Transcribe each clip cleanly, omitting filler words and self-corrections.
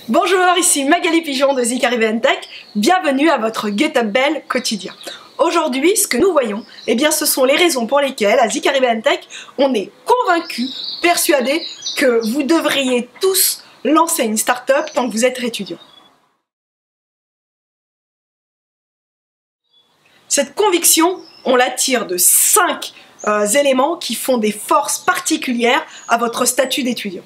Bonjour, ici Magali Pigeon de Zik Arrivé Tech. Bienvenue à votre Get Up Bell quotidien. Aujourd'hui, ce que nous voyons, ce sont les raisons pour lesquelles à Zik Arrivé Tech, on est convaincu, persuadé que vous devriez tous lancer une start-up tant que vous êtes étudiant. Cette conviction, on la tire de 5 éléments qui font des forces particulières à votre statut d'étudiant.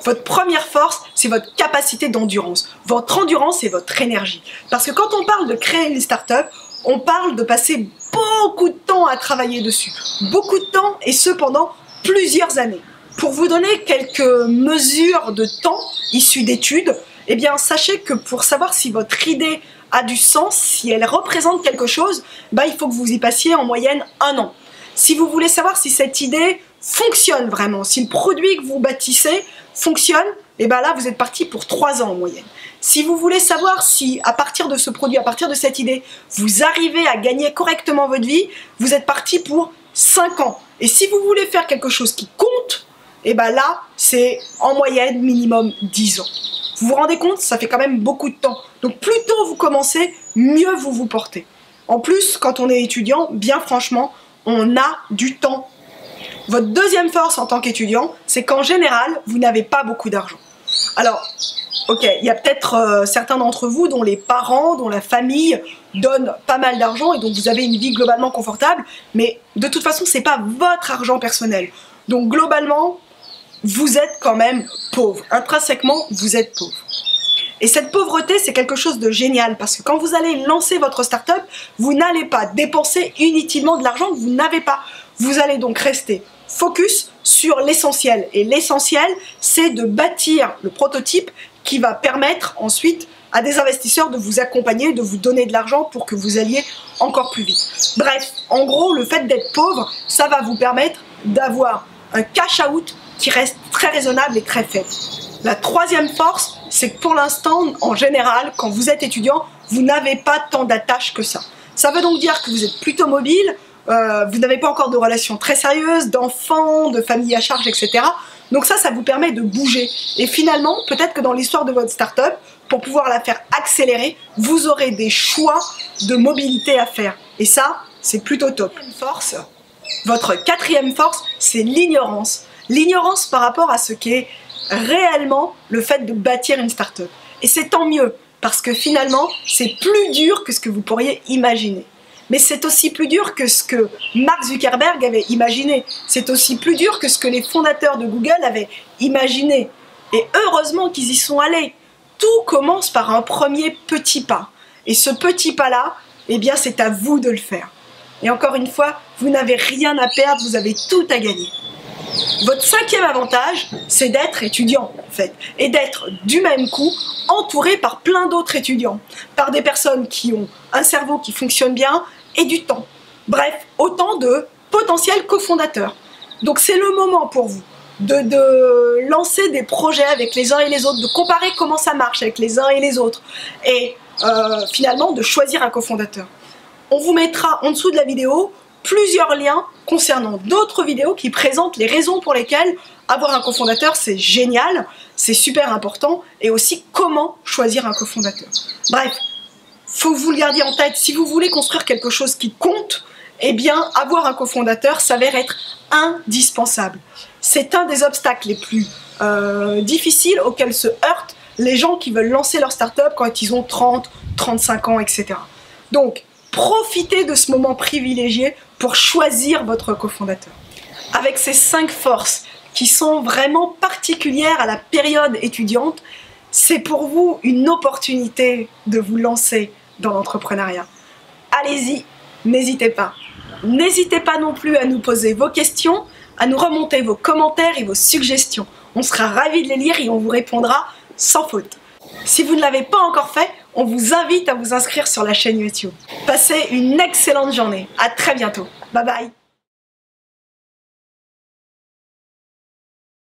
Votre première force, c'est votre capacité d'endurance, votre endurance et votre énergie. Parce que quand on parle de créer une start-up, on parle de passer beaucoup de temps à travailler dessus. Beaucoup de temps, et ce pendant plusieurs années. Pour vous donner quelques mesures de temps issues d'études, sachez que pour savoir si votre idée a du sens, si elle représente quelque chose, il faut que vous y passiez en moyenne 1 an. Si vous voulez savoir si cette idée fonctionne vraiment, si le produit que vous bâtissez fonctionne, là vous êtes parti pour 3 ans en moyenne. Si vous voulez savoir si à partir de ce produit, à partir de cette idée, vous arrivez à gagner correctement votre vie, vous êtes parti pour 5 ans. Et si vous voulez faire quelque chose qui compte, là c'est en moyenne minimum 10 ans. Vous vous rendez compte, ça fait quand même beaucoup de temps. Donc plus tôt vous commencez, mieux vous vous portez. En plus, quand on est étudiant, bien franchement, on a du temps. Votre deuxième force en tant qu'étudiant, c'est qu'en général, vous n'avez pas beaucoup d'argent. Alors, ok, il y a peut-être certains d'entre vous dont les parents, dont la famille donnent pas mal d'argent et donc vous avez une vie globalement confortable, mais de toute façon, c'est pas votre argent personnel. Donc globalement, vous êtes quand même pauvre. Intrinsèquement, vous êtes pauvre. Et cette pauvreté, c'est quelque chose de génial parce que quand vous allez lancer votre start-up, vous n'allez pas dépenser inutilement de l'argent que vous n'avez pas. Vous allez donc rester focus sur l'essentiel. Et l'essentiel, c'est de bâtir le prototype qui va permettre ensuite à des investisseurs de vous accompagner, de vous donner de l'argent pour que vous alliez encore plus vite. Bref, en gros, le fait d'être pauvre, ça va vous permettre d'avoir un cash out qui reste très raisonnable et très faible. La troisième force, c'est que pour l'instant, en général, quand vous êtes étudiant, vous n'avez pas tant d'attaches que ça. Ça veut donc dire que vous êtes plutôt mobile, vous n'avez pas encore de relations très sérieuses, d'enfants, de famille à charge, etc. Donc ça vous permet de bouger. Et finalement, peut-être que dans l'histoire de votre start-up, pour pouvoir la faire accélérer, vous aurez des choix de mobilité à faire. Et ça, c'est plutôt top. Votre quatrième force, c'est l'ignorance. L'ignorance par rapport à ce qu'est réellement le fait de bâtir une start-up. Et c'est tant mieux, parce que finalement, c'est plus dur que ce que vous pourriez imaginer. Mais c'est aussi plus dur que ce que Mark Zuckerberg avait imaginé. C'est aussi plus dur que ce que les fondateurs de Google avaient imaginé. Et heureusement qu'ils y sont allés. Tout commence par un premier petit pas. Et ce petit pas-là, c'est à vous de le faire. Et encore une fois, vous n'avez rien à perdre, vous avez tout à gagner. Votre cinquième avantage, c'est d'être étudiant, en fait, et d'être du même coup entouré par plein d'autres étudiants, par des personnes qui ont un cerveau qui fonctionne bien et du temps. Bref, autant de potentiels cofondateurs. Donc c'est le moment pour vous de lancer des projets avec les uns et les autres, de comparer comment ça marche avec les uns et les autres, et finalement de choisir un cofondateur. On vous mettra en dessous de la vidéo plusieurs liens concernant d'autres vidéos qui présentent les raisons pour lesquelles avoir un cofondateur c'est génial, c'est super important, et aussi comment choisir un cofondateur. Bref, faut que vous le gardiez en tête, si vous voulez construire quelque chose qui compte, avoir un cofondateur s'avère être indispensable. C'est un des obstacles les plus difficiles auxquels se heurtent les gens qui veulent lancer leur start-up quand ils ont 30, 35 ans, etc. Donc, profitez de ce moment privilégié pour choisir votre cofondateur. Avec ces 5 forces qui sont vraiment particulières à la période étudiante, c'est pour vous une opportunité de vous lancer dans l'entrepreneuriat. Allez-y, n'hésitez pas. N'hésitez pas non plus à nous poser vos questions, à nous remonter vos commentaires et vos suggestions. On sera ravis de les lire et on vous répondra sans faute. Si vous ne l'avez pas encore fait, on vous invite à vous inscrire sur la chaîne YouTube. Passez une excellente journée. À très bientôt. Bye bye.